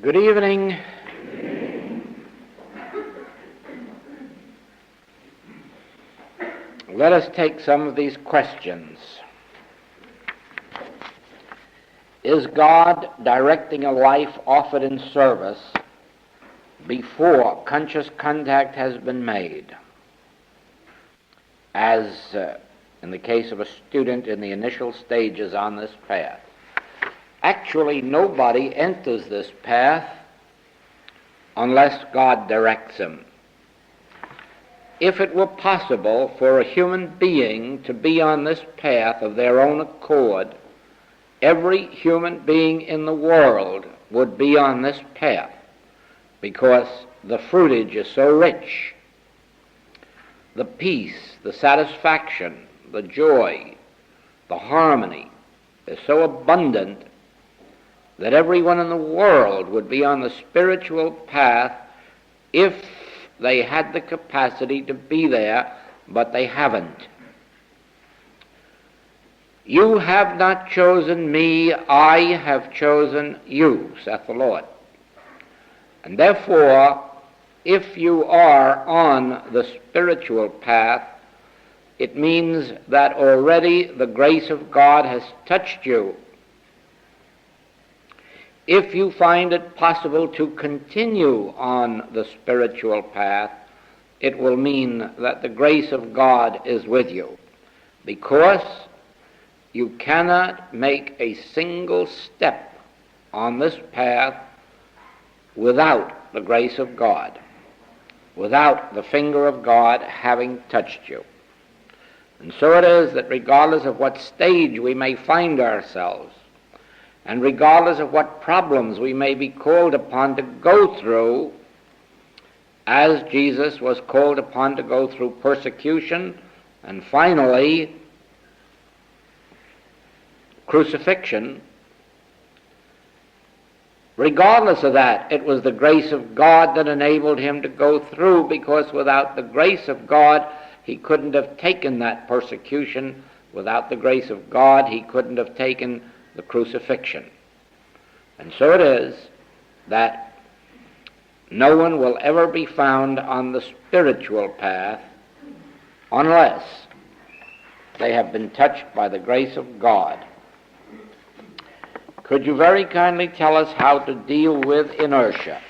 Good evening. Let us take some of these questions. Is God directing a life offered in service before conscious contact has been made? As in the case of a student in the initial stages on this path. Actually, nobody enters this path unless God directs him. If it were possible for a human being to be on this path of their own accord, every human being in the world would be on this path because the fruitage is so rich. The peace, the satisfaction, the joy, the harmony is so abundant that everyone in the world would be on the spiritual path if they had the capacity to be there, but they haven't. You have not chosen me, I have chosen you, saith the Lord. And therefore, if you are on the spiritual path, it means that already the grace of God has touched you. If you find it possible to continue on the spiritual path, it will mean that the grace of God is with you, because you cannot make a single step on this path without the grace of God, without the finger of God having touched you. And so it is that regardless of what stage we may find ourselves, and regardless of what problems we may be called upon to go through, as Jesus was called upon to go through persecution and finally crucifixion, regardless of that, it was the grace of God that enabled him to go through, because without the grace of God, he couldn't have taken that persecution. Without the grace of God, he couldn't have taken the crucifixion. And so it is that no one will ever be found on the spiritual path unless they have been touched by the grace of God. Could you very kindly tell us how to deal with inertia?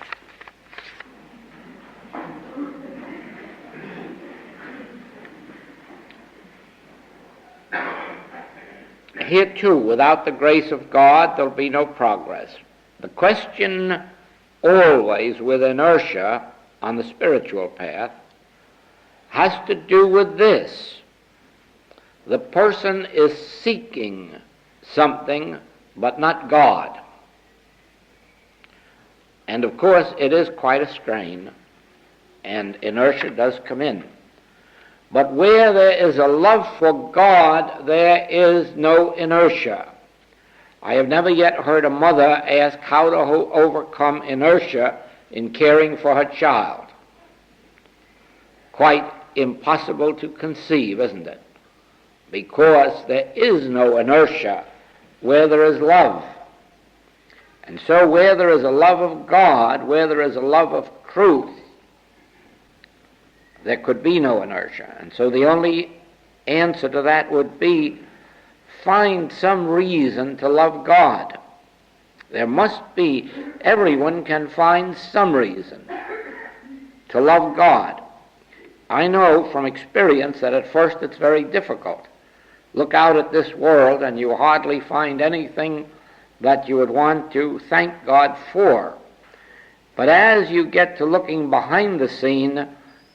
Here too, without the grace of God, there'll be no progress. The question always with inertia on the spiritual path has to do with this. The person is seeking something, but not God. And of course, it is quite a strain, and inertia does come in. But where there is a love for God, there is no inertia. I have never yet heard a mother ask how to overcome inertia in caring for her child. Quite impossible to conceive, isn't it? Because there is no inertia where there is love. And so where there is a love of God, where there is a love of truth, there could be no inertia. And so the only answer to that would be find some reason to love God. There must be, everyone can find some reason to love God. I know from experience that at first it's very difficult. Look out at this world and you hardly find anything that you would want to thank God for. But as you get to looking behind the scene,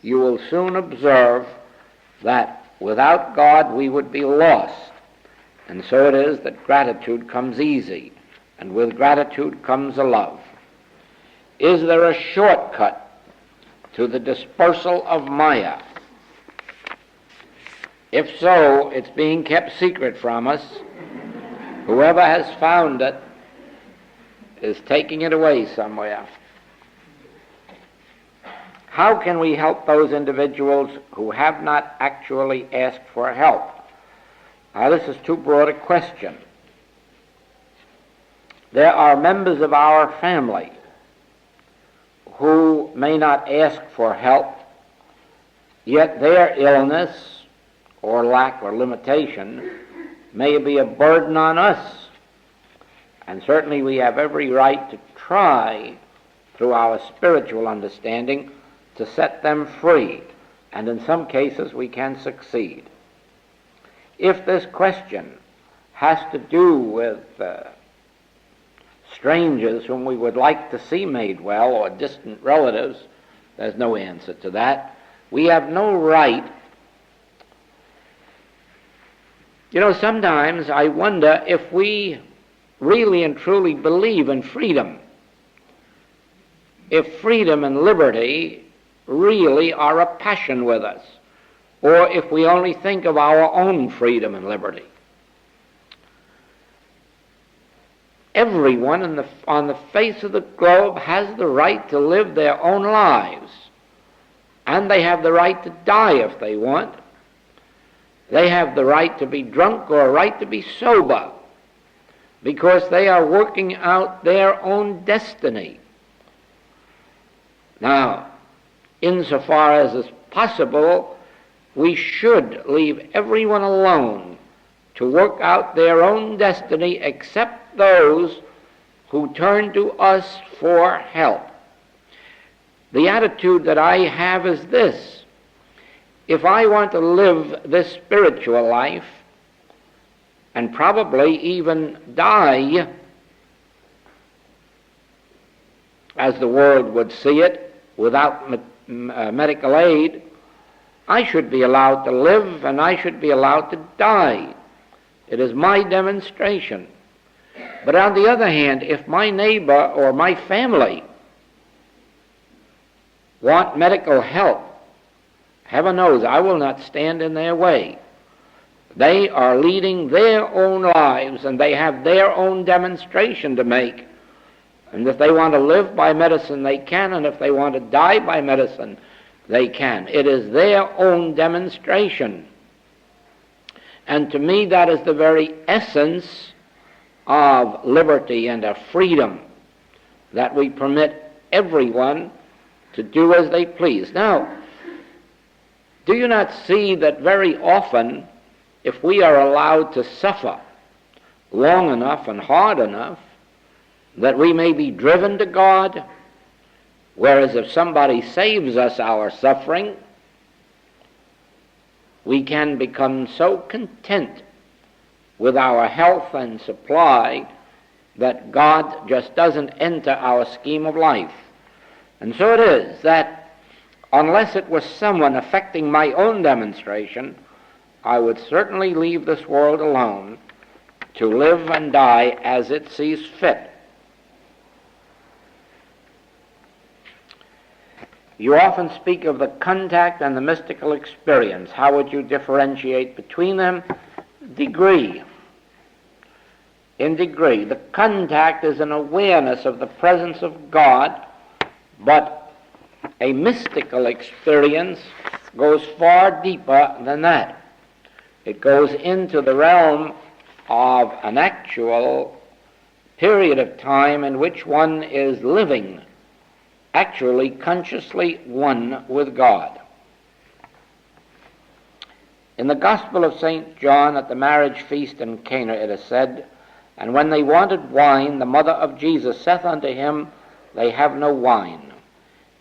you will soon observe that without God we would be lost. And so it is that gratitude comes easy, and with gratitude comes a love. Is there a shortcut to the dispersal of Maya? If so, it's being kept secret from us. Whoever has found it is taking it away somewhere. How can we help those individuals who have not actually asked for help? Now, this is too broad a question. There are members of our family may not ask for help, yet their illness or lack or limitation may be a burden on us. And certainly we have every right to try, through our spiritual understanding, to set them free. And in some cases we can succeed. If this question has to do with strangers whom we would like to see made well, or distant relatives, there's no answer to that. We have no right. You know, sometimes I wonder if we really and truly believe in freedom, if freedom and liberty really are a passion with us, or if we only think of our own freedom and liberty. Everyone on the face of the globe has the right to live their own lives, and they have the right to die if they want. They have the right to be drunk or a right to be sober, because they are working out their own destiny. Now, insofar as is possible, we should leave everyone alone to work out their own destiny, except those who turn to us for help. The attitude that I have is this: if I want to live this spiritual life, and probably even die, as the world would see it, without medical aid, I should be allowed to live and I should be allowed to die. It is my demonstration. But on the other hand, if my neighbor or my family want medical help, heaven knows I will not stand in their way. They are leading their own lives, and they have their own demonstration to make. And if they want to live by medicine, they can, and if they want to die by medicine, they can. It is their own demonstration. And to me, that is the very essence of liberty and of freedom, that we permit everyone to do as they please. Now, do you not see that very often, if we are allowed to suffer long enough and hard enough, that we may be driven to God, whereas if somebody saves us our suffering, we can become so content with our health and supply that God just doesn't enter our scheme of life. And so it is that unless it was someone affecting my own demonstration, I would certainly leave this world alone to live and die as it sees fit. You often speak of the contact and the mystical experience. How would you differentiate between them? Degree. In degree. The contact is an awareness of the presence of God, but a mystical experience goes far deeper than that. It goes into the realm of an actual period of time in which one is living, actually consciously one with God. In the Gospel of St. John, at the marriage feast in Cana, it is said, "And when they wanted wine, the mother of Jesus saith unto him, They have no wine.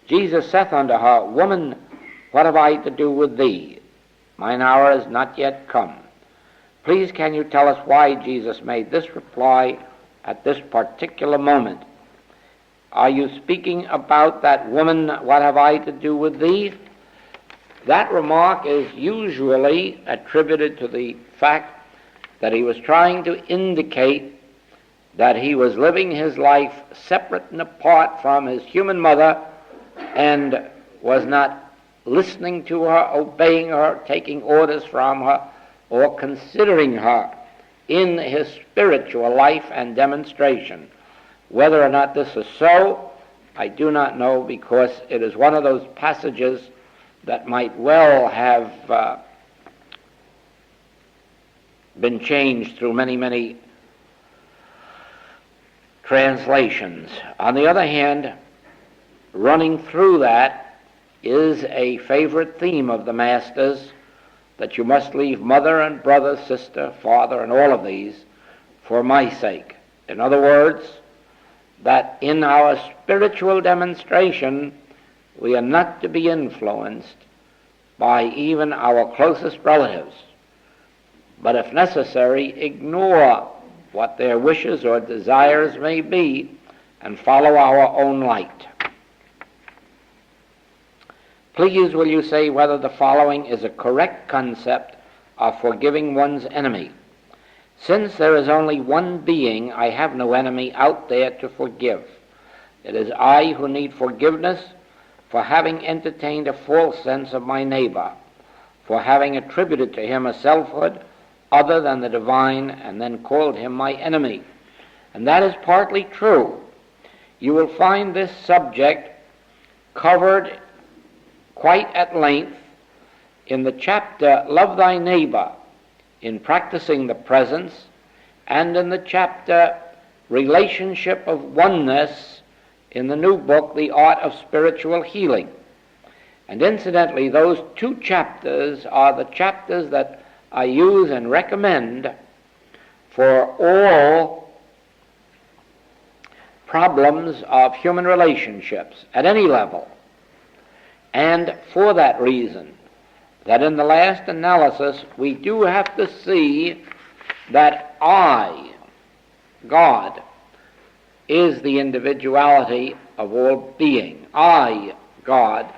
Jesus saith unto her, Woman, what have I to do with thee? Mine hour is not yet come." Please, can you tell us why Jesus made this reply at this particular moment? Are you speaking about that woman, what have I to do with thee? That remark is usually attributed to the fact that he was trying to indicate that he was living his life separate and apart from his human mother and was not listening to her, obeying her, taking orders from her, or considering her in his spiritual life and demonstration. Whether or not this is so, I do not know, because it is one of those passages that might well have been changed through many, many translations. On the other hand, running through that is a favorite theme of the Master's, that you must leave mother and brother, sister, father, and all of these for my sake. In other words, that in our spiritual demonstration, we are not to be influenced by even our closest relatives, but if necessary, ignore what their wishes or desires may be and follow our own light. Please will you say whether the following is a correct concept of forgiving one's enemy? Since there is only one being, I have no enemy out there to forgive. It is I who need forgiveness for having entertained a false sense of my neighbor, for having attributed to him a selfhood other than the divine, and then called him my enemy. And that is partly true. You will find this subject covered quite at length in the chapter Love Thy Neighbor, in Practicing the Presence, and in the chapter Relationship of Oneness in the new book, The Art of Spiritual Healing. And incidentally, those two chapters are the chapters that I use and recommend for all problems of human relationships at any level. And for that reason, that in the last analysis, we do have to see that I, God, is the individuality of all being. I, God,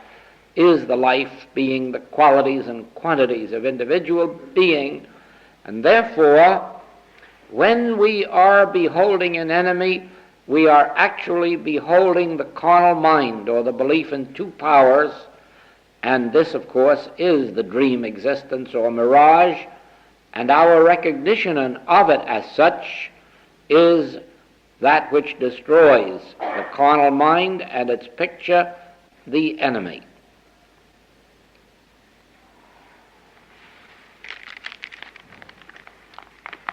is the life, being the qualities and quantities of individual being, and therefore, when we are beholding an enemy, we are actually beholding the carnal mind, or the belief in two powers, and this, of course, is the dream existence or mirage, and our recognition of it as such is that which destroys the carnal mind and its picture, the enemy.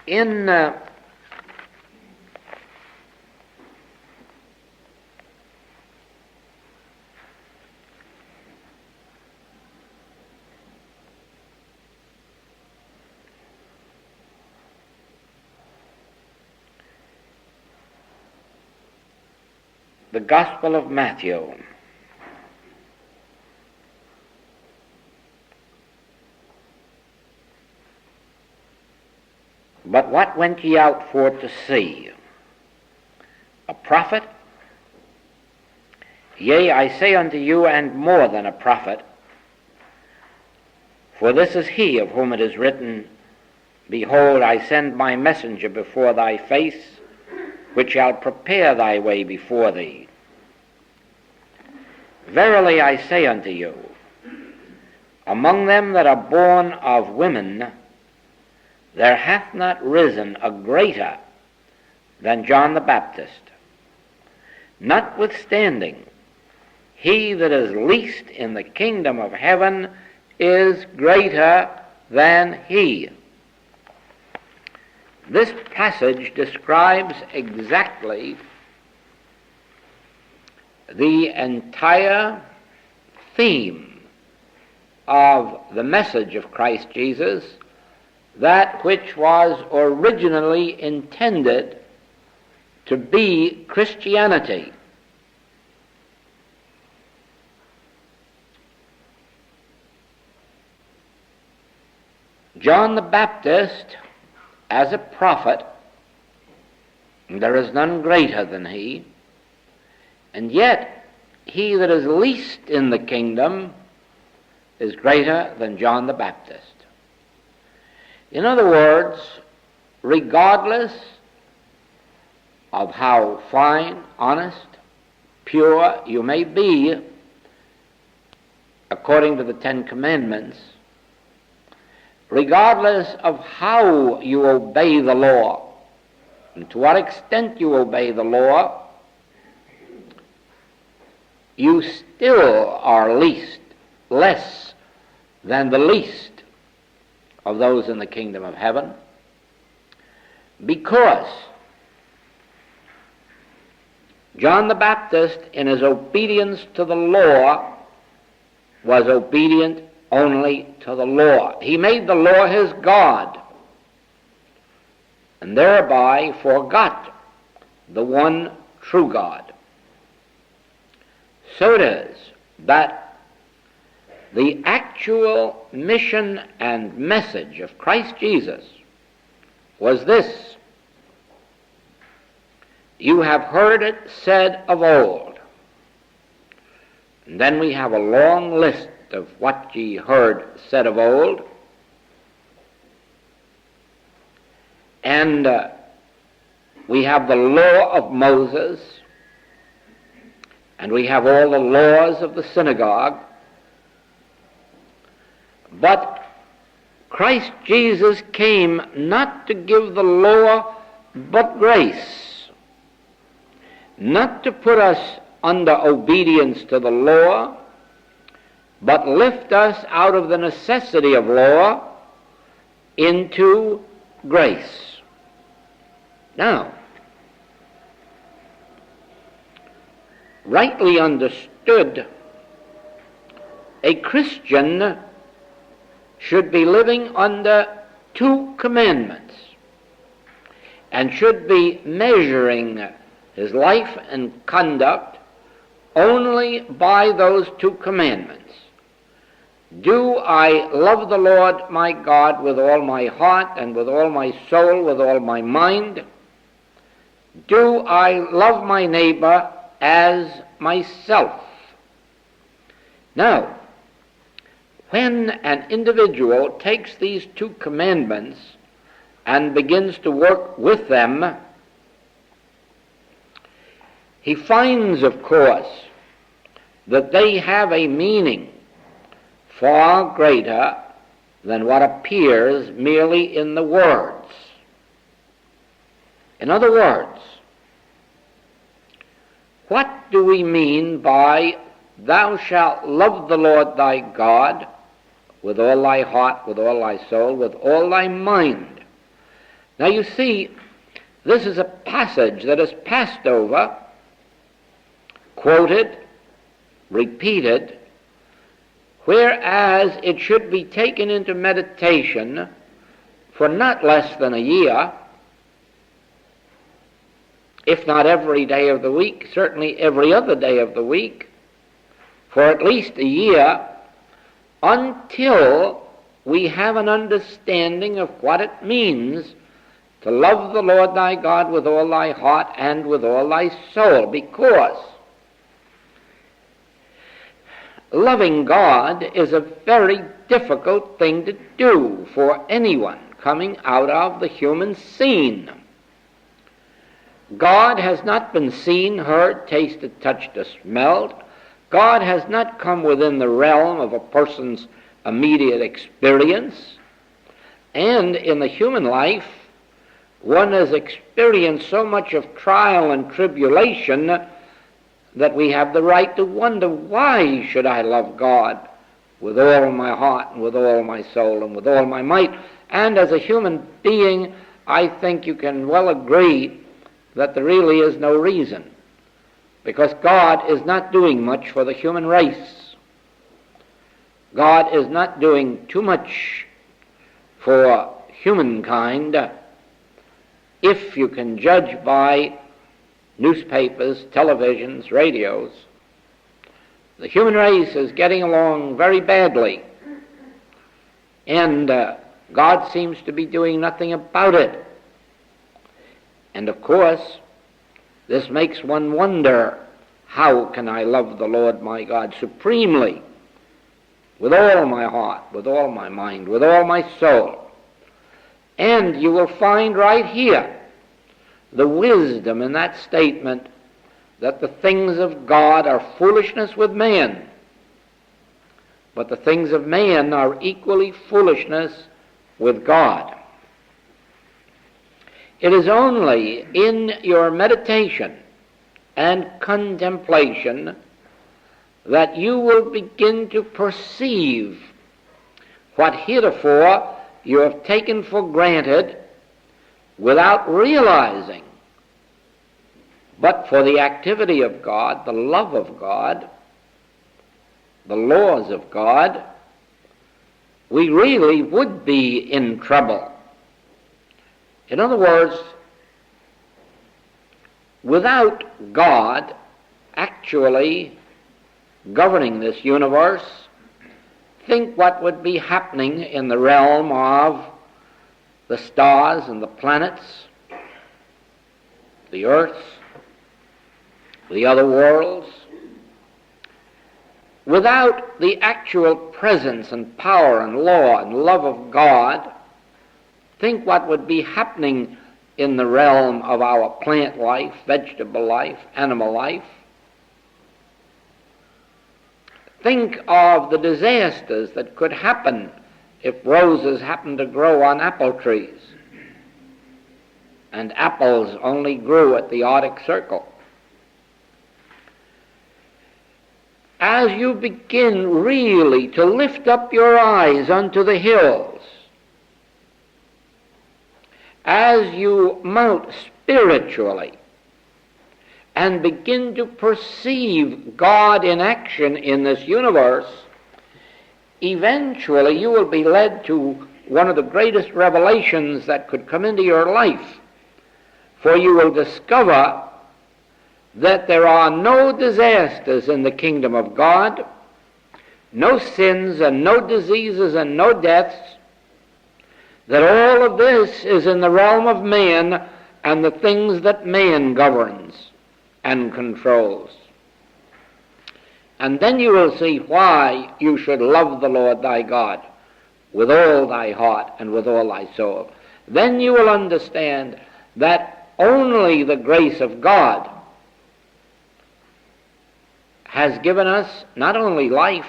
In the Gospel of Matthew, but what went ye out for to see? A prophet? Yea, I say unto you, and more than a prophet. For this is he of whom it is written, Behold, I send my messenger before thy face, which shall prepare thy way before thee. Verily I say unto you, among them that are born of women, there hath not risen a greater than John the Baptist. Notwithstanding, he that is least in the kingdom of heaven is greater than he. This passage describes exactly the entire theme of the message of Christ Jesus, that which was originally intended to be Christianity. John the Baptist, as a prophet, there is none greater than he, and yet he that is least in the kingdom is greater than John the Baptist. In other words, regardless of how fine, honest, pure you may be, according to the Ten Commandments, regardless of how you obey the law, and to what extent you obey the law, you still are less than the least of those in the kingdom of heaven, because John the Baptist, in his obedience to the law, was obedient only to the law. He made the law his God, and thereby forgot the one true God. So it is that the actual mission and message of Christ Jesus was this: you have heard it said of old. And then we have a long list of what ye heard said of old. And we have the law of Moses, and we have all the laws of the synagogue. But Christ Jesus came not to give the law but grace, not to put us under obedience to the law, but lift us out of the necessity of law into grace. Now, rightly understood, a Christian should be living under two commandments and should be measuring his life and conduct only by those two commandments. Do I love the Lord my God with all my heart and with all my soul, with all my mind? Do I love my neighbor as myself? Now, when an individual takes these two commandments and begins to work with them, he finds, of course, that they have a meaning far greater than what appears merely in the words. In other words, what do we mean by "thou shalt love the Lord thy God with all thy heart, with all thy soul, with all thy mind"? Now you see, this is a passage that is passed over, quoted, repeated, whereas it should be taken into meditation for not less than a year, if not every day of the week, certainly every other day of the week, for at least a year, until we have an understanding of what it means to love the Lord thy God with all thy heart and with all thy soul. Because loving God is a very difficult thing to do for anyone coming out of the human scene. God has not been seen, heard, tasted, touched, or smelled. God has not come within the realm of a person's immediate experience. And in the human life, one has experienced so much of trial and tribulation that we have the right to wonder, why should I love God with all my heart and with all my soul and with all my might? And as a human being, I think you can well agree that there really is no reason, because God is not doing much for the human race. God is not doing too much for humankind, if you can judge by newspapers, televisions, radios. The human race is getting along very badly, and God seems to be doing nothing about it. And of course, this makes one wonder, how can I love the Lord my God supremely, with all my heart, with all my mind, with all my soul? And you will find right here the wisdom in that statement that the things of God are foolishness with man, but the things of man are equally foolishness with God. It is only in your meditation and contemplation that you will begin to perceive what heretofore you have taken for granted without realizing but for the activity of God, the love of God, the laws of God, we really would be in trouble. In other words, without God actually governing this universe, think what would be happening in the realm of the stars and the planets, the earth, the other worlds. Without the actual presence and power and law and love of God, think what would be happening in the realm of our plant life, vegetable life, animal life. Think of the disasters that could happen if roses happened to grow on apple trees and apples only grew at the Arctic Circle. As you begin really to lift up your eyes unto the hills, as you mount spiritually and begin to perceive God in action in this universe, eventually you will be led to one of the greatest revelations that could come into your life, for you will discover that there are no disasters in the kingdom of God, no sins and no diseases and no deaths, that all of this is in the realm of man and the things that man governs and controls. And then you will see why you should love the Lord thy God with all thy heart and with all thy soul. Then you will understand that only the grace of God has given us not only life,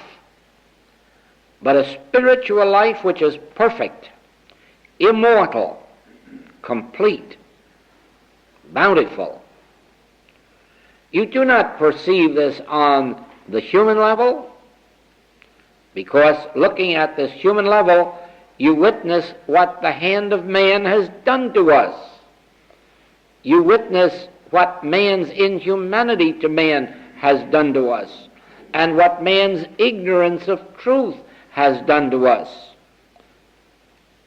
but a spiritual life which is perfect, immortal, complete, bountiful. You do not perceive this on the human level, because looking at this human level, you witness what the hand of man has done to us. You witness what man's inhumanity to man has done to us, and what man's ignorance of truth has done to us.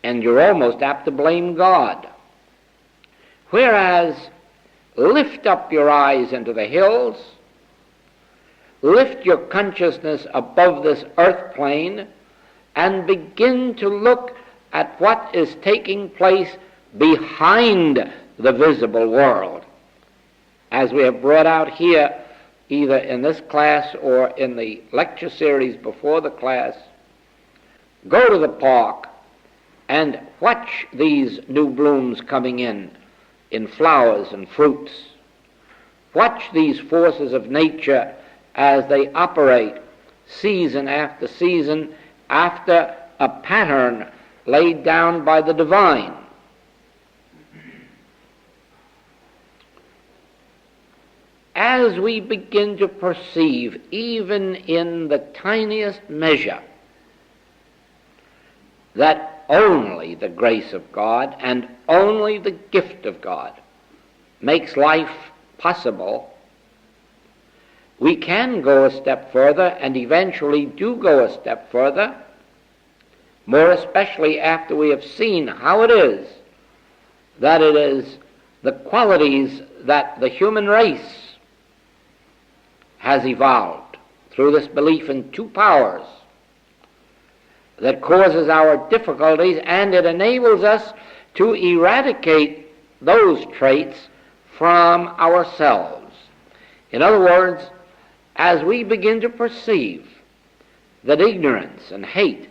And you're almost apt to blame God. Whereas, lift up your eyes into the hills, lift your consciousness above this earth plane, and begin to look at what is taking place behind the visible world. As we have brought out here, either in this class or in the lecture series before the class, go to the park and watch these new blooms coming in flowers and fruits. Watch these forces of nature as they operate season after season after a pattern laid down by the divine. As we begin to perceive, even in the tiniest measure, that only the grace of God and only the gift of God makes life possible, we can go a step further, and eventually do go a step further, more especially after we have seen how it is that it is the qualities that the human race has evolved through this belief in two powers that causes our difficulties, and it enables us to eradicate those traits from ourselves. In other words, as we begin to perceive that ignorance and hate,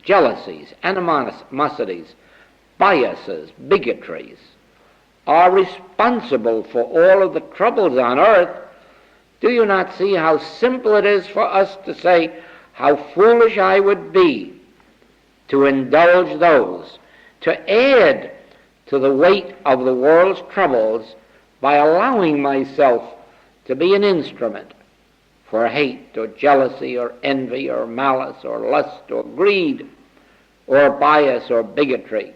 jealousies, animosities, biases, bigotries are responsible for all of the troubles on earth, do you not see how simple it is for us to say, how foolish I would be to indulge those, to add to the weight of the world's troubles by allowing myself to be an instrument for hate or jealousy or envy or malice or lust or greed or bias or bigotry.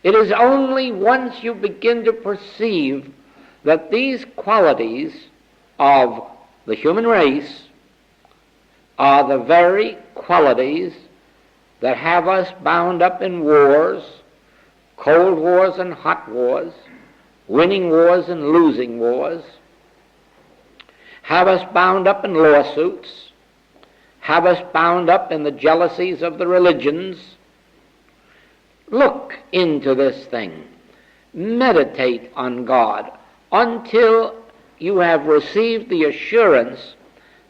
It is only once you begin to perceive that these qualities of the human race are the very qualities that have us bound up in wars, cold wars and hot wars, winning wars and losing wars, have us bound up in lawsuits, have us bound up in the jealousies of the religions. Look into this thing. Meditate on God until you have received the assurance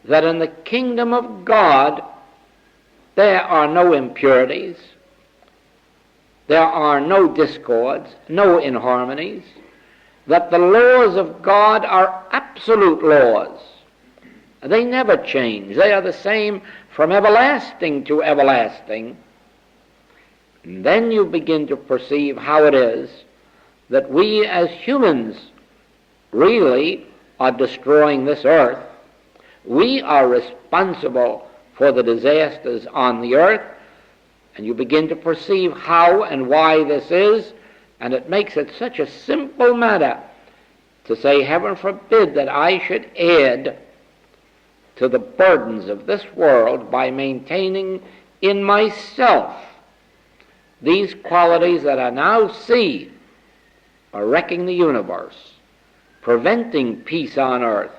that in the kingdom of God there are no impurities, there are no discords, no inharmonies, that the laws of God are absolute laws. They never change. They are the same from everlasting to everlasting. And then you begin to perceive how it is that we as humans really are destroying this earth. We are responsible for the disasters on the earth, and you begin to perceive how and why this is, and it makes it such a simple matter to say, heaven forbid that I should add to the burdens of this world by maintaining in myself these qualities that I now see are wrecking the universe, preventing peace on earth,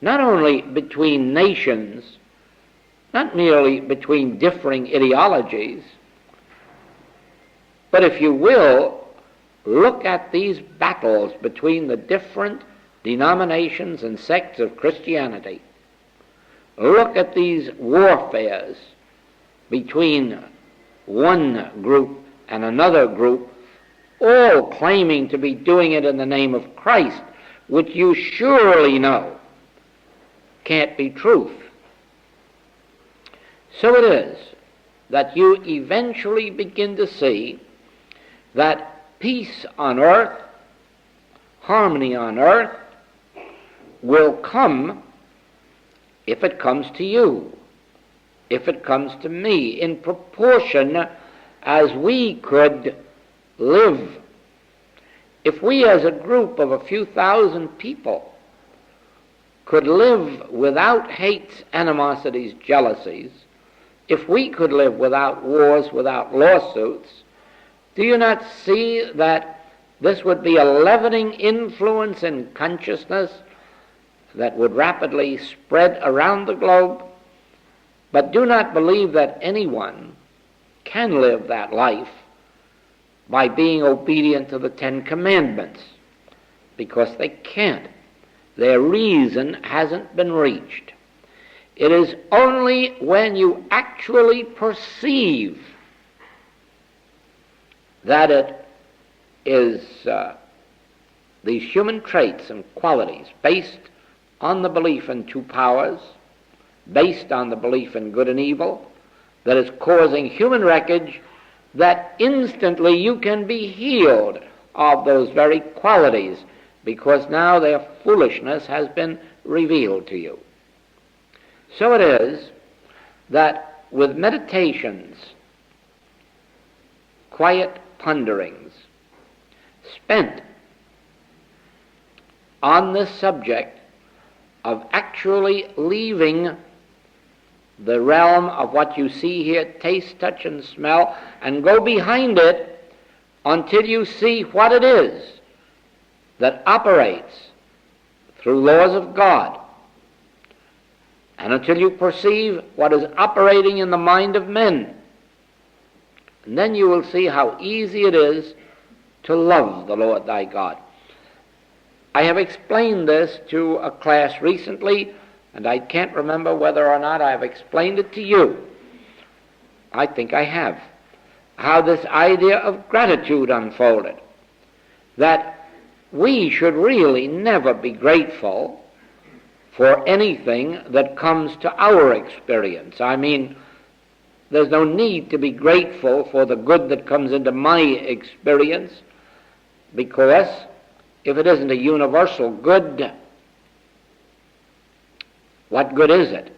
not only between nations, not merely between differing ideologies, but if you will, look at these battles between the different denominations and sects of Christianity. Look at these warfares between one group and another group, all claiming to be doing it in the name of Christ, which you surely know can't be truth. So it is that you eventually begin to see that peace on earth, harmony on earth, will come if it comes to you, if it comes to me, in proportion as we could live. If we as a group of a few thousand people could live without hates, animosities, jealousies, if we could live without wars, without lawsuits, do you not see that this would be a leavening influence in consciousness that would rapidly spread around the globe? But do not believe that anyone can live that life by being obedient to the Ten Commandments, because they can't. Their reason hasn't been reached. It is only when you actually perceive that it is these human traits and qualities based on the belief in two powers, based on the belief in good and evil, that is causing human wreckage, that instantly you can be healed of those very qualities, because now their foolishness has been revealed to you. So it is that with meditations, quiet ponderings, spent on this subject of actually leaving the realm of what you see here, taste, touch, and smell, and go behind it until you see what it is that operates through laws of God, and until you perceive what is operating in the mind of men. And then you will see how easy it is to love the Lord thy God. I have explained this to a class recently, and I can't remember whether or not I have explained it to you. I think I have. How this idea of gratitude unfolded. That we should really never be grateful for anything that comes to our experience. I mean, there's no need to be grateful for the good that comes into my experience, because if it isn't a universal good, what good is it?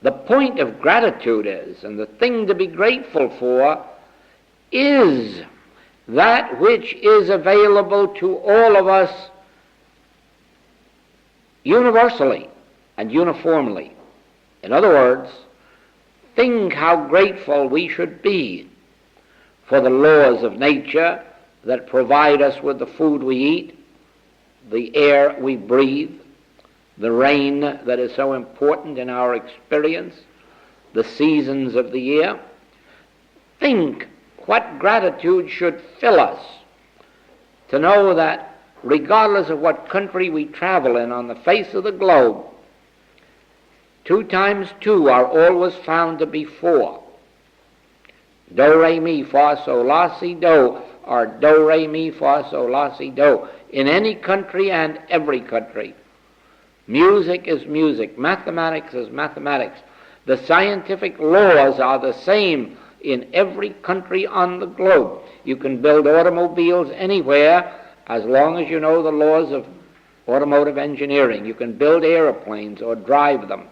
The point of gratitude is, and the thing to be grateful for is that which is available to all of us universally and uniformly. In other words, think how grateful we should be for the laws of nature that provide us with the food we eat, the air we breathe, the rain that is so important in our experience, the seasons of the year. Think what gratitude should fill us to know that regardless of what country we travel in on the face of the globe, 2 times 2 are always found to be 4. Do, re, mi, fa, sol, la, si, do, or do, re, mi, fa, sol, la, si, do, in any country and every country. Music is music. Mathematics is mathematics. The scientific laws are the same in every country on the globe. You can build automobiles anywhere as long as you know the laws of automotive engineering. You can build airplanes or drive them.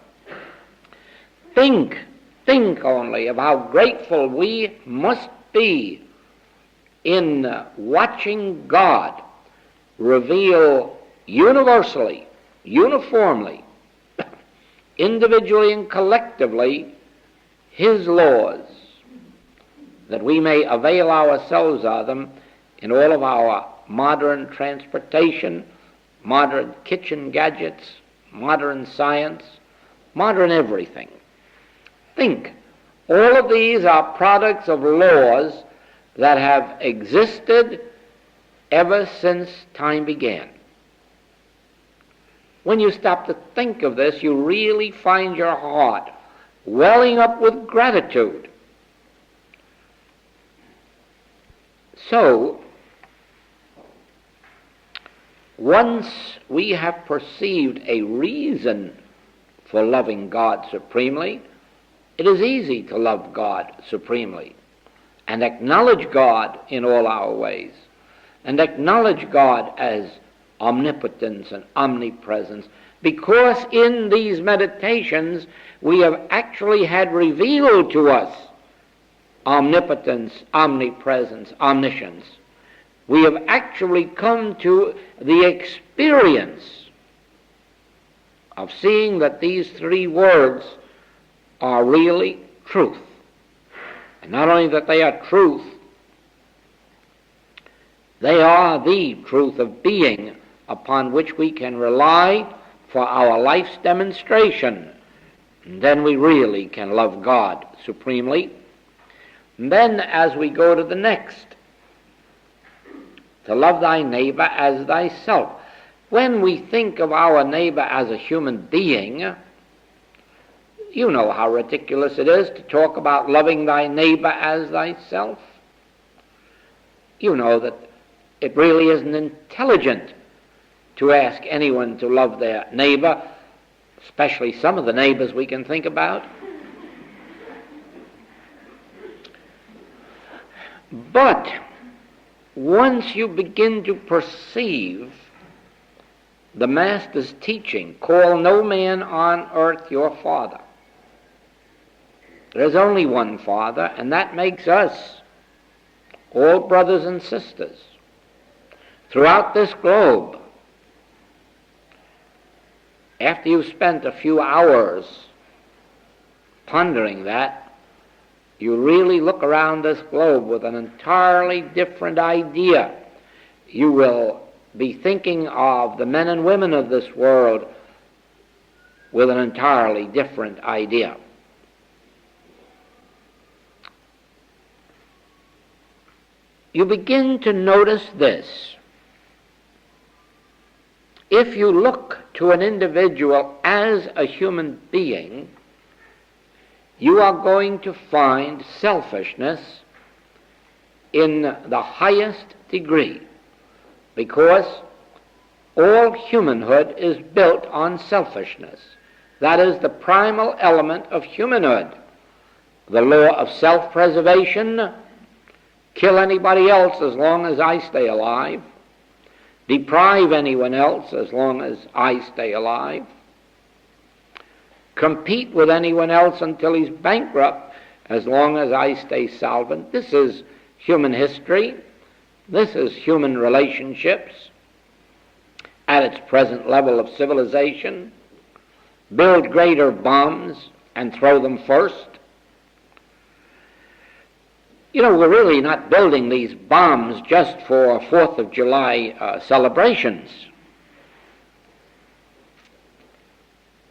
Think only of how grateful we must be in watching God reveal universally, uniformly, individually and collectively, His laws, that we may avail ourselves of them in all of our modern transportation, modern kitchen gadgets, modern science, modern everything. Think, all of these are products of laws that have existed ever since time began. When you stop to think of this, you really find your heart welling up with gratitude. So, once we have perceived a reason for loving God supremely, it is easy to love God supremely and acknowledge God in all our ways and acknowledge God as omnipotence and omnipresence, because in these meditations we have actually had revealed to us omnipotence, omnipresence, omniscience. We have actually come to the experience of seeing that these 3 words are really truth. And not only that they are truth, they are the truth of being upon which we can rely for our life's demonstration. And then we really can love God supremely. And then as we go to the next, to love thy neighbor as thyself. When we think of our neighbor as a human being, you know how ridiculous it is to talk about loving thy neighbor as thyself. You know that it really isn't intelligent to ask anyone to love their neighbor, especially some of the neighbors we can think about. But once you begin to perceive the Master's teaching, call no man on earth your father. There's only one Father, and that makes us all brothers and sisters throughout this globe. After you've spent a few hours pondering that, you really look around this globe with an entirely different idea. You will be thinking of the men and women of this world with an entirely different idea. You begin to notice this. If you look to an individual as a human being, you are going to find selfishness in the highest degree, because all humanhood is built on selfishness. That is the primal element of humanhood. The law of self-preservation: kill anybody else as long as I stay alive, deprive anyone else as long as I stay alive, compete with anyone else until he's bankrupt as long as I stay solvent. This is human history. This is human relationships at its present level of civilization. Build greater bombs and throw them first. You know, we're really not building these bombs just for 4th of July celebrations.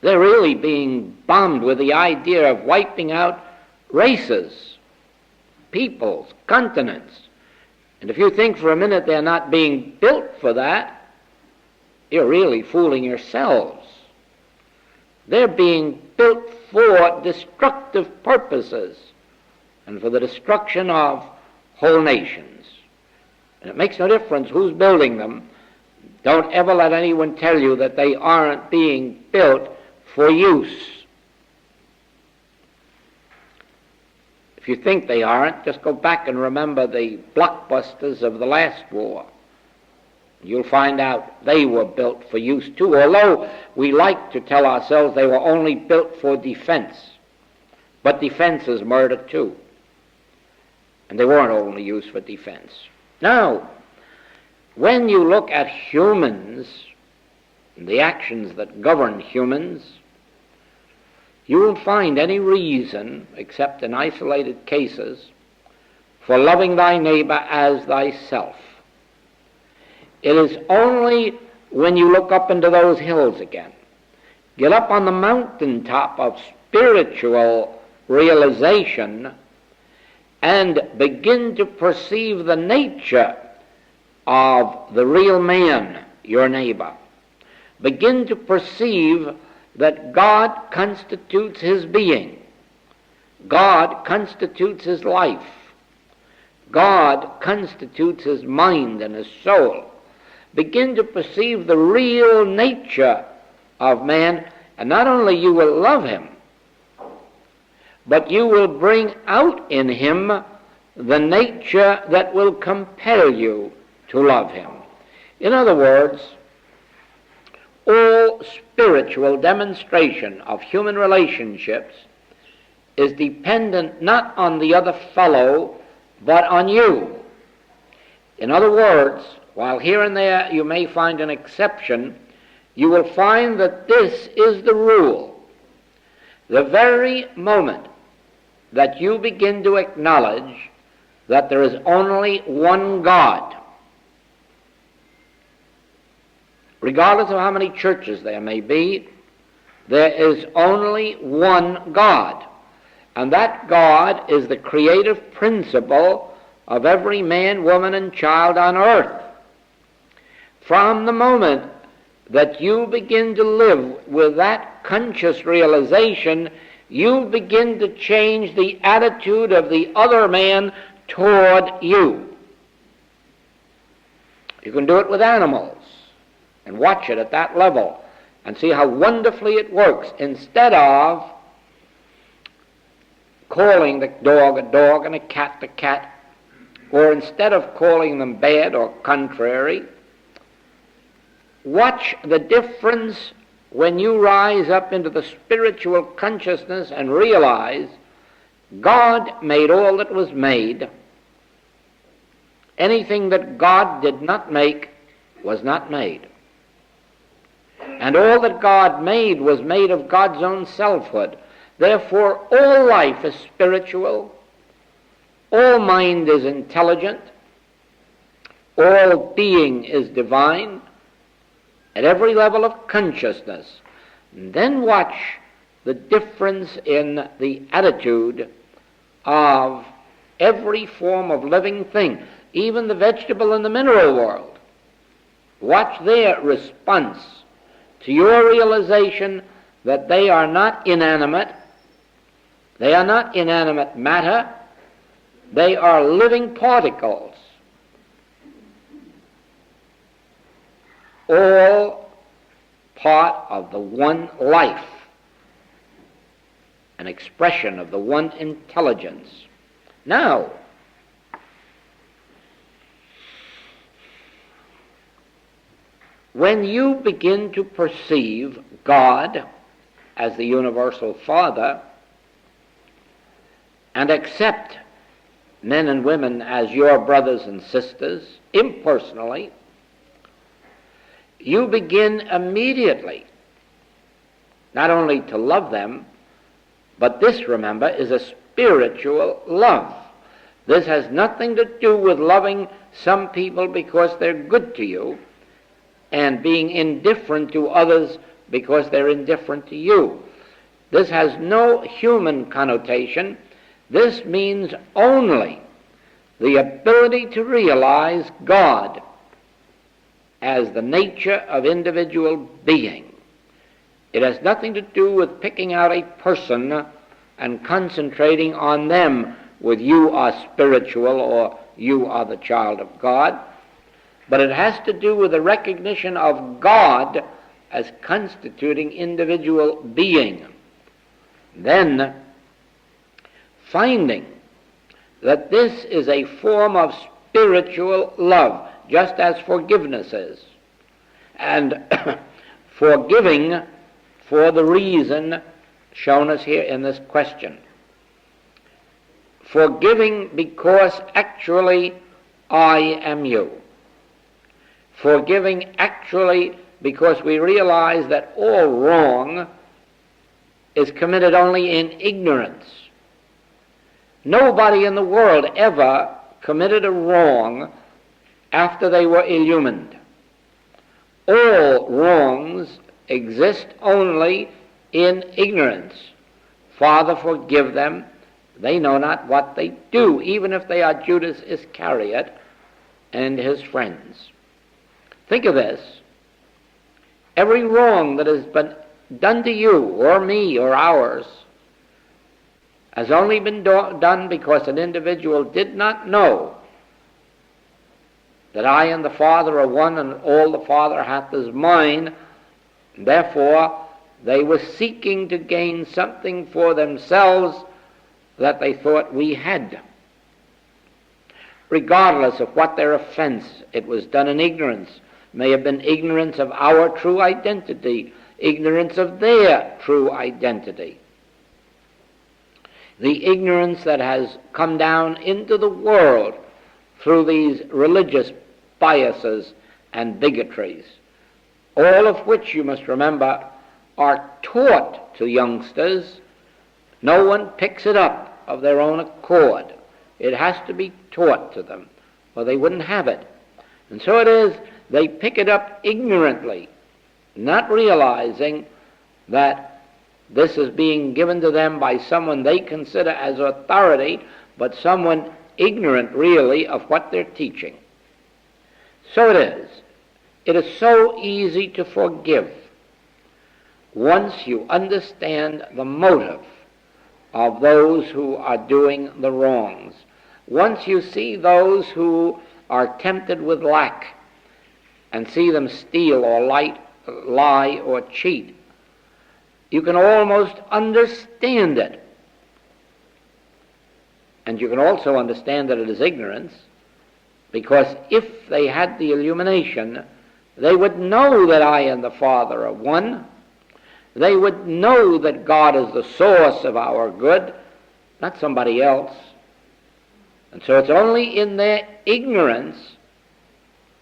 They're really being bombed with the idea of wiping out races, peoples, continents. And if you think for a minute they're not being built for that, you're really fooling yourselves. They're being built for destructive purposes and for the destruction of whole nations. And it makes no difference who's building them. Don't ever let anyone tell you that they aren't being built for use. If you think they aren't, just go back and remember the blockbusters of the last war. You'll find out they were built for use too, although we like to tell ourselves they were only built for defense. But defense is murder too. And they weren't only used for defense. Now, when you look at humans, the actions that govern humans, you won't find any reason, except in isolated cases, for loving thy neighbor as thyself. It is only when you look up into those hills again, get up on the mountaintop of spiritual realization, and begin to perceive the nature of the real man, your neighbor. Begin to perceive that God constitutes his being. God constitutes his life. God constitutes his mind and his soul. Begin to perceive the real nature of man, and not only you will love him, but you will bring out in him the nature that will compel you to love him. In other words, all spiritual demonstration of human relationships is dependent not on the other fellow, but on you. In other words, while here and there you may find an exception, you will find that this is the rule. The very moment that you begin to acknowledge that there is only one God, regardless of how many churches there may be, there is only one God. And that God is the creative principle of every man, woman, and child on earth. From the moment that you begin to live with that conscious realization, you begin to change the attitude of the other man toward you. You can do it with animals and watch it at that level and see how wonderfully it works. Instead of calling the dog a dog and a cat, or instead of calling them bad or contrary, watch the difference when you rise up into the spiritual consciousness and realize God made all that was made. Anything that God did not make was not made. And all that God made was made of God's own selfhood. Therefore, all life is spiritual, all mind is intelligent, all being is divine, at every level of consciousness. And then watch the difference in the attitude of every form of living thing, even the vegetable and the mineral world. Watch their response to your realization that they are not inanimate, they are not inanimate matter, they are living particles, all part of the one life, an expression of the one intelligence. Now, when you begin to perceive God as the universal Father and accept men and women as your brothers and sisters, impersonally, you begin immediately not only to love them, but this, remember, is a spiritual love. This has nothing to do with loving some people because they're good to you and being indifferent to others because they're indifferent to you. This has no human connotation. This means only the ability to realize God as the nature of individual being. It has nothing to do with picking out a person and concentrating on them with you are spiritual or you are the child of God, but it has to do with the recognition of God as constituting individual being. Then, finding that this is a form of spiritual love, just as forgiveness is, and forgiving for the reason shown us here in this question. Forgiving because actually I am you. Forgiving actually because we realize that all wrong is committed only in ignorance. Nobody in the world ever committed a wrong after they were illumined. All wrongs exist only in ignorance. Father, forgive them. They know not what they do, even if they are Judas Iscariot and his friends. Think of this. Every wrong that has been done to you or me or ours has only been done because an individual did not know that I and the Father are one and all the Father hath is mine. Therefore, they were seeking to gain something for themselves that they thought we had. Regardless of what their offense, it was done in ignorance. May have been ignorance of our true identity, ignorance of their true identity. The ignorance that has come down into the world through these religious biases and bigotries, all of which, you must remember, are taught to youngsters. No one picks it up of their own accord. It has to be taught to them, or they wouldn't have it. And so it is, they pick it up ignorantly, not realizing that this is being given to them by someone they consider as authority, but someone ignorant really of what they're teaching. So it is. It is so easy to forgive once you understand the motive of those who are doing the wrongs. Once you see those who are tempted with lack and see them steal or lie or cheat, you can almost understand it. And you can also understand that it is ignorance, because if they had the illumination, they would know that I and the Father are one. They would know that God is the source of our good, not somebody else. And so it's only in their ignorance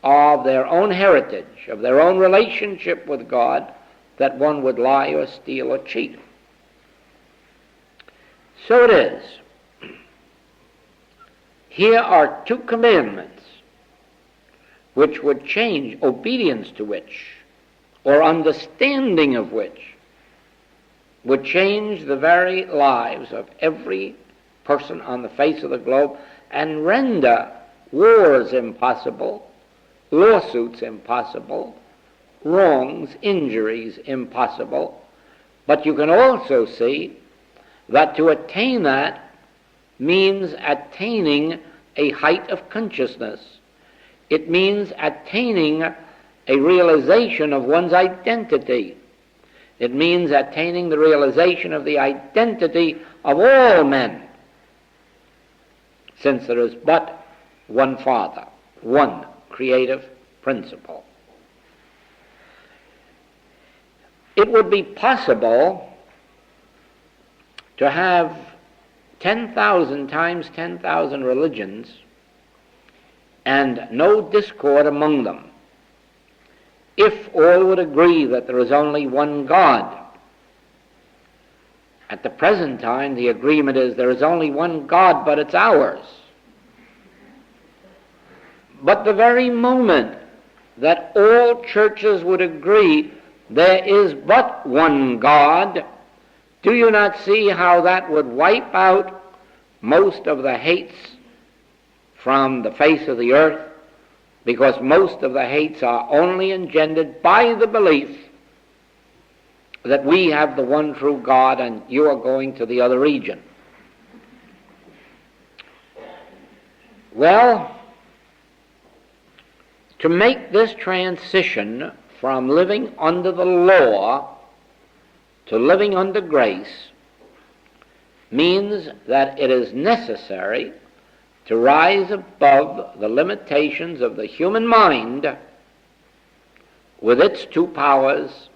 of their own heritage, of their own relationship with God, that one would lie or steal or cheat. So it is. Here are two commandments which would change, obedience to which, or understanding of which, would change the very lives of every person on the face of the globe and render wars impossible, lawsuits impossible, wrongs, injuries impossible. But you can also see that to attain that means attaining a height of consciousness. It means attaining a realization of one's identity. It means attaining the realization of the identity of all men, since there is but one Father, one creative principle. It would be possible to have 10,000 times 10,000 religions and no discord among them, if all would agree that there is only one God. At the present time, the agreement is there is only one God, but it's ours. But the very moment that all churches would agree there is but one God, do you not see how that would wipe out most of the hates from the face of the earth? Because most of the hates are only engendered by the belief that we have the one true God and you are going to the other region. Well, to make this transition from living under the law to living under grace means that it is necessary to rise above the limitations of the human mind with its two powers,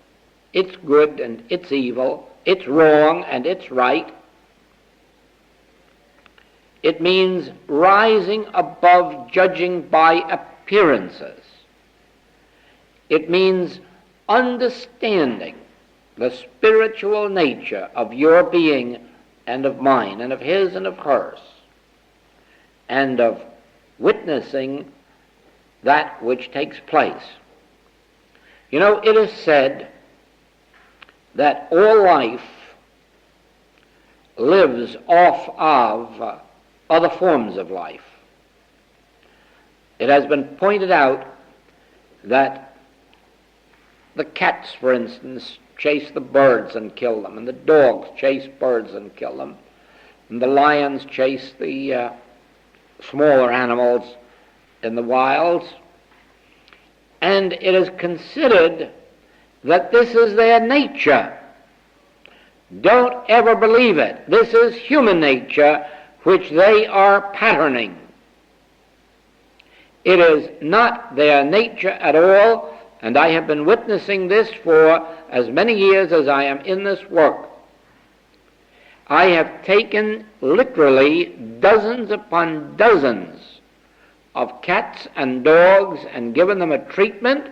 its good and its evil, its wrong and its right. It means rising above judging by appearances. It means understanding the spiritual nature of your being and of mine and of his and of hers, and of witnessing that which takes place. You know, it is said that all life lives off of other forms of life. It has been pointed out that the cats, for instance, chase the birds and kill them, and the dogs chase birds and kill them, and the lions chase the smaller animals in the wilds, and it is considered that this is their nature. Don't ever believe it. This is human nature which they are patterning. It is not their nature at all, and I have been witnessing this for as many years as I am in this work. I have taken literally dozens upon dozens of cats and dogs and given them a treatment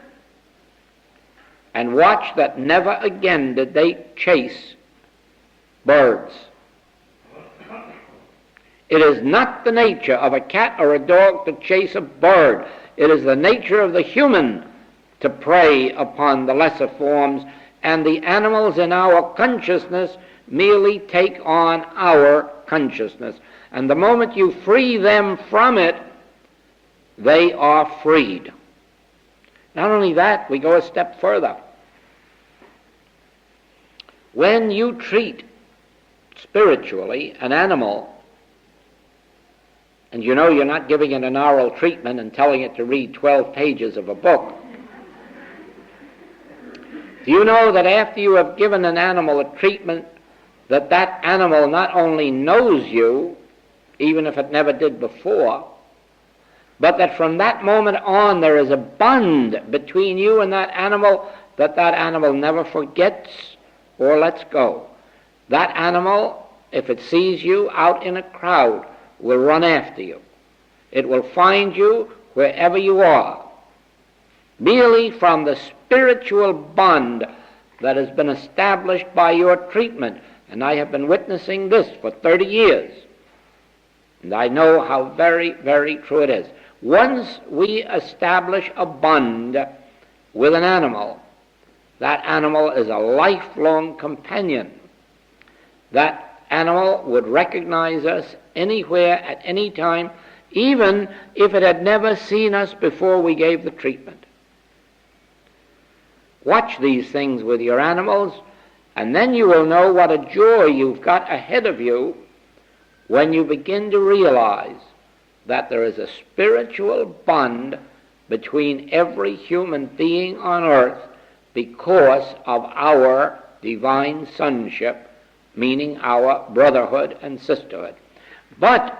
and watched that never again did they chase birds. It is not the nature of a cat or a dog to chase a bird. It is the nature of the human to prey upon the lesser forms, and the animals in our consciousness merely take on our consciousness. And the moment you free them from it, they are freed. Not only that, we go a step further. When you treat spiritually an animal, and you know you're not giving it an oral treatment and telling it to read 12 pages of a book, do you know that after you have given an animal a treatment, that that animal not only knows you, even if it never did before, but that from that moment on there is a bond between you and that animal never forgets or lets go. That animal, if it sees you out in a crowd, will run after you. It will find you wherever you are, merely from the spiritual bond that has been established by your treatment. And I have been witnessing this for 30 years. And I know how very, very true it is. Once we establish a bond with an animal, that animal is a lifelong companion. That animal would recognize us anywhere at any time, even if it had never seen us before we gave the treatment. Watch these things with your animals, and then you will know what a joy you've got ahead of you when you begin to realize that there is a spiritual bond between every human being on earth because of our divine sonship, meaning our brotherhood and sisterhood. But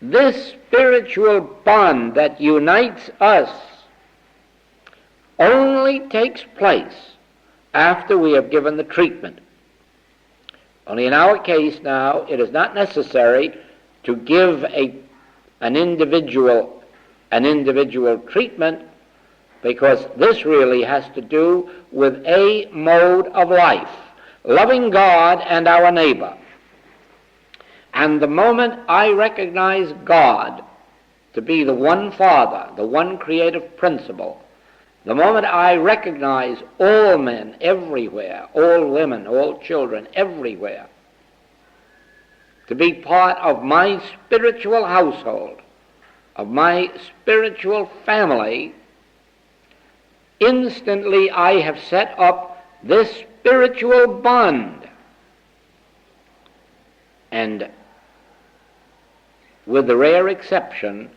this spiritual bond that unites us only takes place after we have given the treatment. Only in our case now, it is not necessary to give an individual treatment, because this really has to do with a mode of life, loving God and our neighbor. And the moment I recognize God to be the one Father, the one creative principle, the moment I recognize all men everywhere, all women, all children everywhere, to be part of my spiritual household, of my spiritual family, instantly I have set up this spiritual bond. And with the rare exception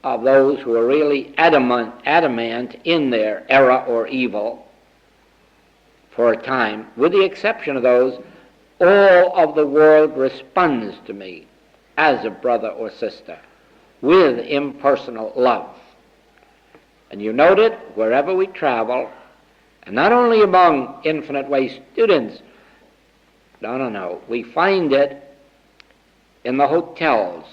of those who are really adamant in their error or evil for a time, with the exception of those, all of the world responds to me as a brother or sister with impersonal love. And you note it wherever we travel, and not only among Infinite Way students. No. We find it in the hotels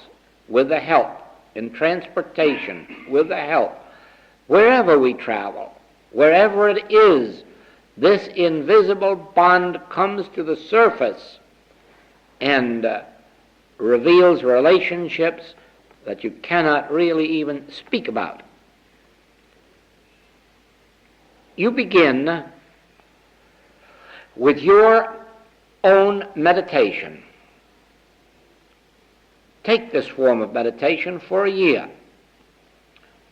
with the help, in transportation with the help. Wherever we travel, wherever it is, this invisible bond comes to the surface and reveals relationships that you cannot really even speak about. You begin with your own meditation. Take this form of meditation for a year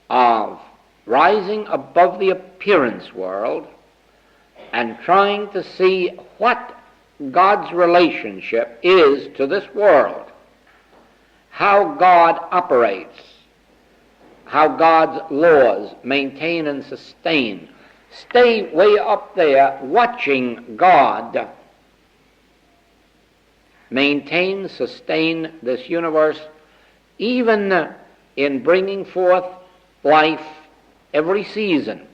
of rising above the appearance world and trying to see what God's relationship is to this world, how God operates, how God's laws maintain and sustain. Stay way up there watching God maintain, sustain this universe, even in bringing forth life every season.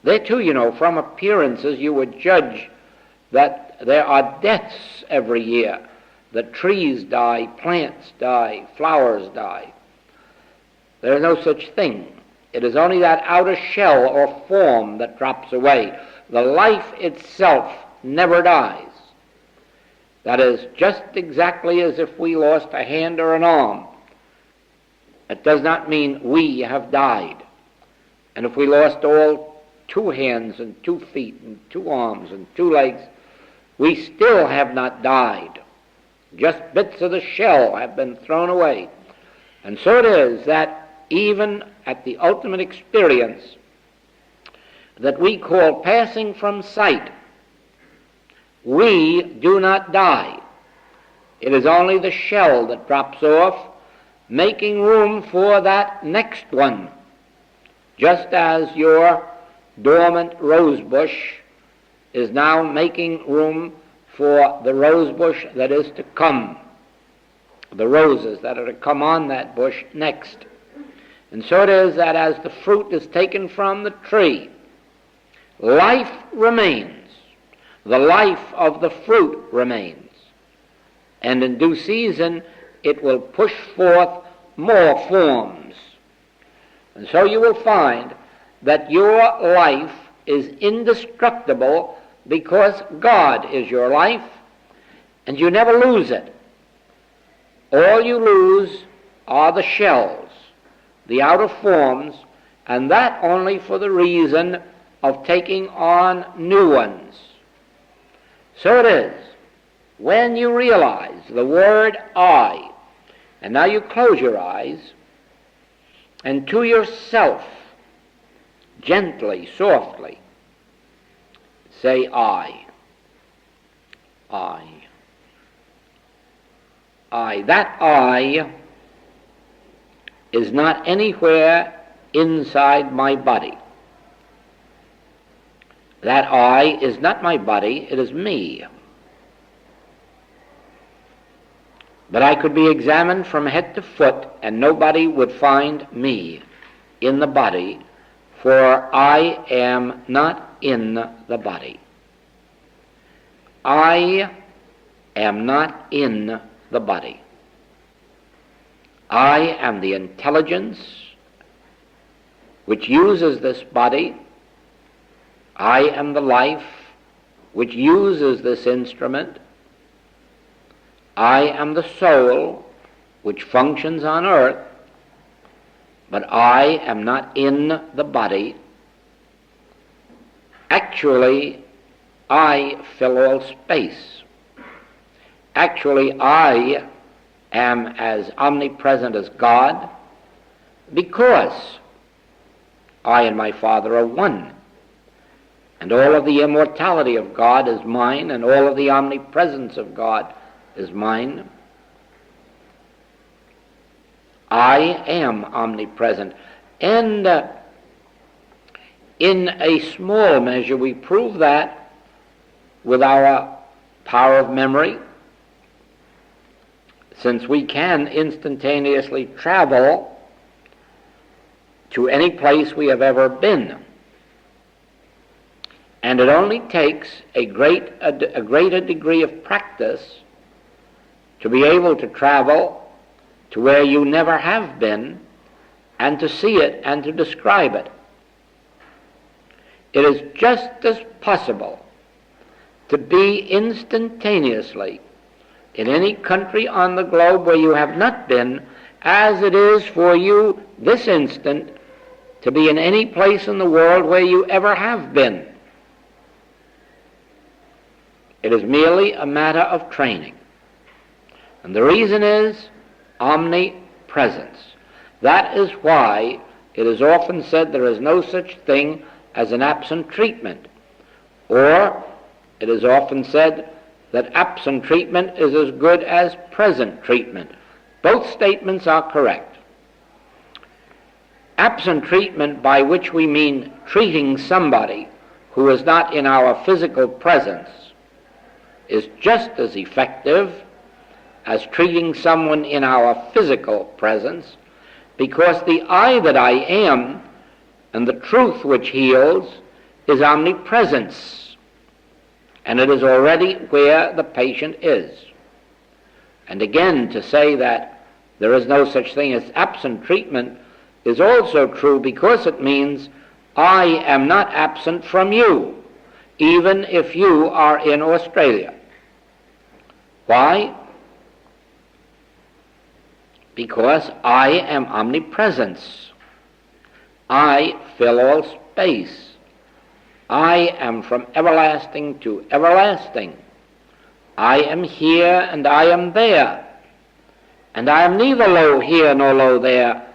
There too, from appearances you would judge that there are deaths every year. The trees die, plants die, flowers die. There is no such thing. It is only that outer shell or form that drops away. The life itself never dies. That is just exactly as if we lost a hand or an arm. It does not mean we have died. And if we lost all 2 hands and 2 feet and 2 arms and 2 legs, we still have not died. Just bits of the shell have been thrown away. And so it is that even at the ultimate experience that we call passing from sight, we do not die. It is only the shell that drops off, making room for that next one, just as your dormant rose bush is now making room for the rose bush that is to come, the roses that are to come on that bush next. And so it is that as the fruit is taken from the tree, life remains. The life of the fruit remains. And in due season, it will push forth more forms. And so you will find that your life is indestructible because God is your life, and you never lose it. All you lose are the shells, the outer forms, and that only for the reason of taking on new ones. So it is, when you realize the word I, and now you close your eyes, and to yourself, gently, softly, say I. I. I. That I is not anywhere inside my body. That I is not my body, it is me. But I could be examined from head to foot, and nobody would find me in the body, for I am not in the body. I am not in the body. I am the intelligence which uses this body. I am the life which uses this instrument. I am the soul which functions on earth, but I am not in the body. Actually, I fill all space. Actually, I am as omnipresent as God, because I and my Father are one. And all of the immortality of God is mine, and all of the omnipresence of God is mine. I am omnipresent. And in a small measure, we prove that with our power of memory, since we can instantaneously travel to any place we have ever been. And it only takes a greater degree of practice to be able to travel to where you never have been and to see it and to describe it. It is just as possible to be instantaneously in any country on the globe where you have not been as it is for you this instant to be in any place in the world where you ever have been. It is merely a matter of training. And the reason is omnipresence. That is why it is often said there is no such thing as an absent treatment. Or it is often said that absent treatment is as good as present treatment. Both statements are correct. Absent treatment, by which we mean treating somebody who is not in our physical presence, is just as effective as treating someone in our physical presence, because the I that I am and the truth which heals is omnipresence, and it is already where the patient is. And again, to say that there is no such thing as absent treatment is also true, because it means I am not absent from you, even if you are in Australia. Why? Because I am omnipresence. I fill all space. I am from everlasting to everlasting. I am here and I am there. And I am neither low here nor low there,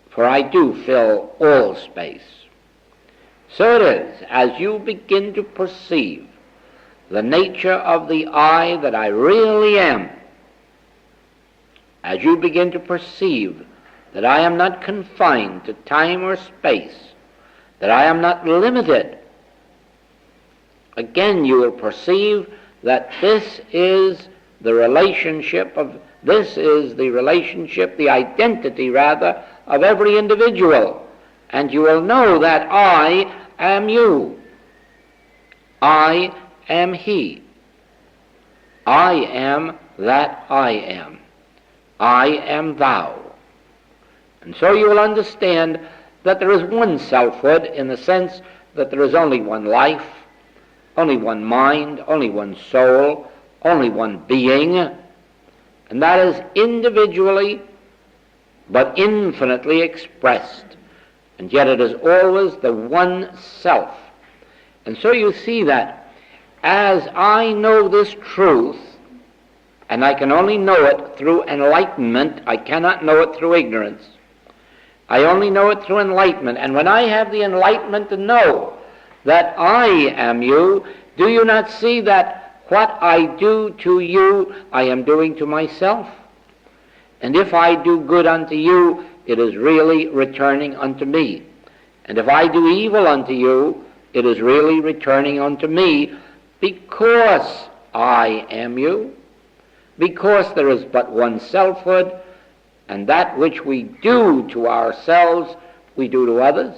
for I do fill all space. So it is, as you begin to perceive the nature of the I that I really am, as you begin to perceive that I am not confined to time or space, that I am not limited, again you will perceive that this is the relationship, the identity rather, of every individual. And you will know that I am you. I am he. I am that I am. I am thou. And so you will understand that there is one selfhood, in the sense that there is only one life, only one mind, only one soul, only one being, and that is individually but infinitely expressed. And yet it is always the one self. And so you see that as I know this truth, and I can only know it through enlightenment, I cannot know it through ignorance. I only know it through enlightenment. And when I have the enlightenment to know that I am you, do you not see that what I do to you, I am doing to myself? And if I do good unto you, it is really returning unto me. And if I do evil unto you, it is really returning unto me, because I am you, because there is but one selfhood, and that which we do to ourselves, we do to others.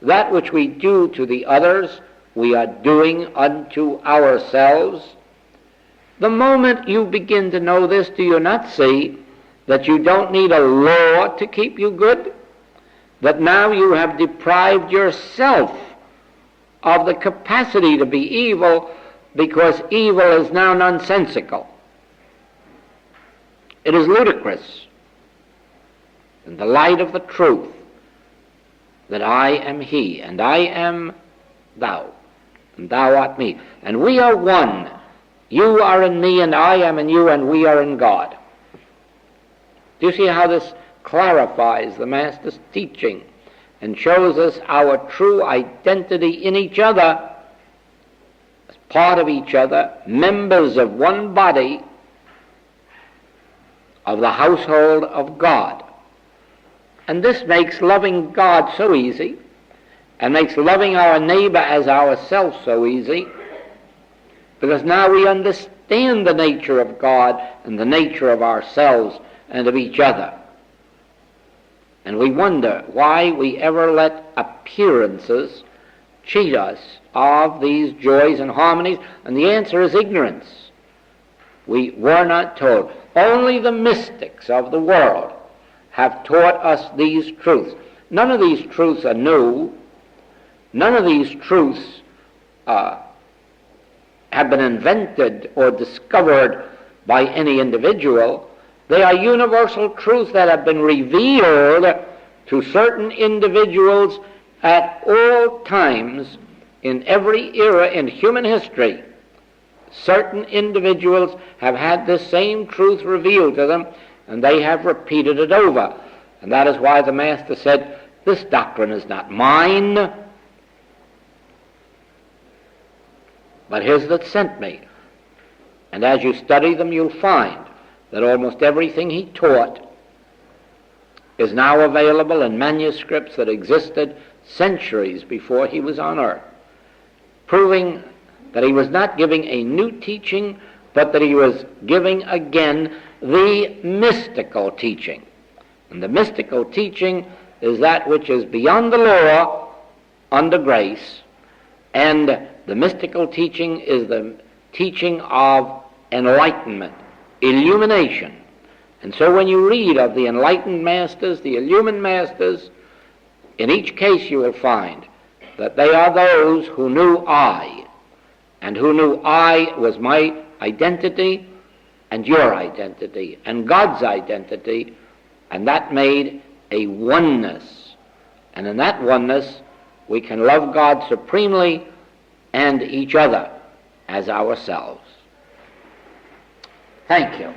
That which we do to the others, we are doing unto ourselves. The moment you begin to know this, do you not see that you don't need a law to keep you good? That now you have deprived yourself of the capacity to be evil, because evil is now nonsensical. It is ludicrous in the light of the truth that I am he, and I am thou, and thou art me, and we are one. You are in me, and I am in you, and we are in God. Do you see how this clarifies the Master's teaching and shows us our true identity in each other, as part of each other, members of one body, of the household of God? And this makes loving God so easy, and makes loving our neighbor as ourselves so easy, because now we understand the nature of God and the nature of ourselves and of each other. And we wonder why we ever let appearances cheat us of these joys and harmonies, and the answer is ignorance. We were not told. Only the mystics of the world have taught us these truths. None of these truths are new. None of these truths have been invented or discovered by any individual. They are universal truths that have been revealed to certain individuals at all times in every era in human history. Certain individuals have had this same truth revealed to them, and they have repeated it over. And that is why the Master said, this doctrine is not mine, but his that sent me. And as you study them, you'll find that almost everything he taught is now available in manuscripts that existed centuries before he was on earth, proving that he was not giving a new teaching, but that he was giving again the mystical teaching. And the mystical teaching is that which is beyond the law, under grace, and the mystical teaching is the teaching of enlightenment, illumination. And so when you read of the enlightened masters, the illumined masters, in each case you will find that they are those who knew I, and who knew I was my identity and your identity and God's identity, and that made a oneness. And in that oneness we can love God supremely and each other as ourselves. Thank you.